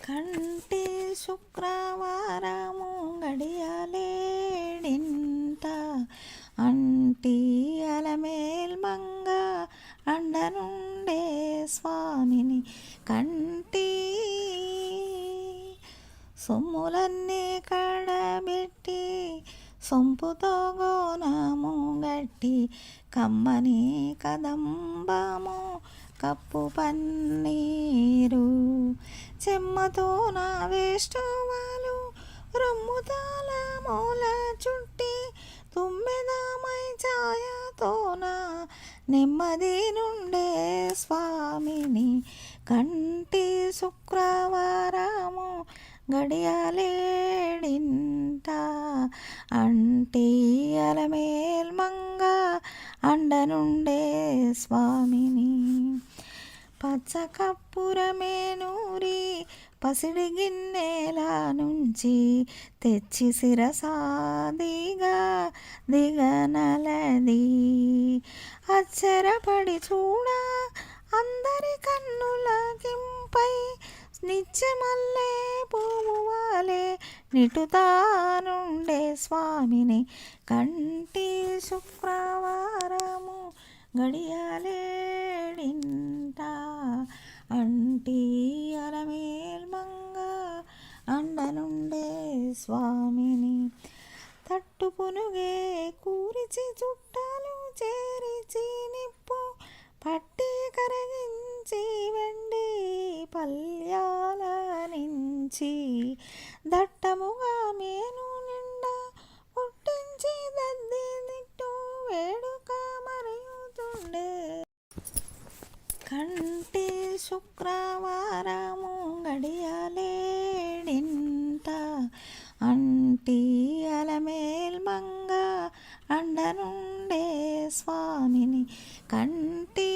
కంటి శుక్రవారము గడియలేడింట అంటి అలమేల్మంగ అండనుండే స్వామిని కంటి సొమ్ములన్నీ కడబెట్టి సొంపుతో గోనము గట్టి కమ్మని కదంబము కప్పు పన్నీరు చెమ్మతో నా వేష్టవాలు రొమ్ముతాల మూల చుట్టి తుమ్మెదమై ఛాయతోన నెమ్మది నుండే స్వామిని కంటి శుక్రవారము గడియలేడింట అంటి అలమేల్మంగ అండనుండే స్వామిని పచ్చకప్పురమేనూరి పసిడి గిన్నెల నుంచి తెచ్చి శిరసాదిగా దిగనలది అచ్చరపడి చూడ అందరి కన్నులకింపై నిత్యమల్లే పువ్వువాలే నిటుతానుండే స్వామిని కంటి శుక్రవారము గడియలేడింట అంటి అలమేల్మంగ అండనుండే స్వామిని తట్టు పునుగే కూరిచి చుట్టాలు చేరిచి నిప్పు పట్టి కరగించి వెండి పల్యాల నుంచి దట్టముగా మేను నిండా పుట్టించి దద్ది నిట్టు వేడుక మరియుతుండే కంటి శుక్రవారము గడియలేడింట అంటి అలమేల్మంగ అండనుండే స్వామిని కంటి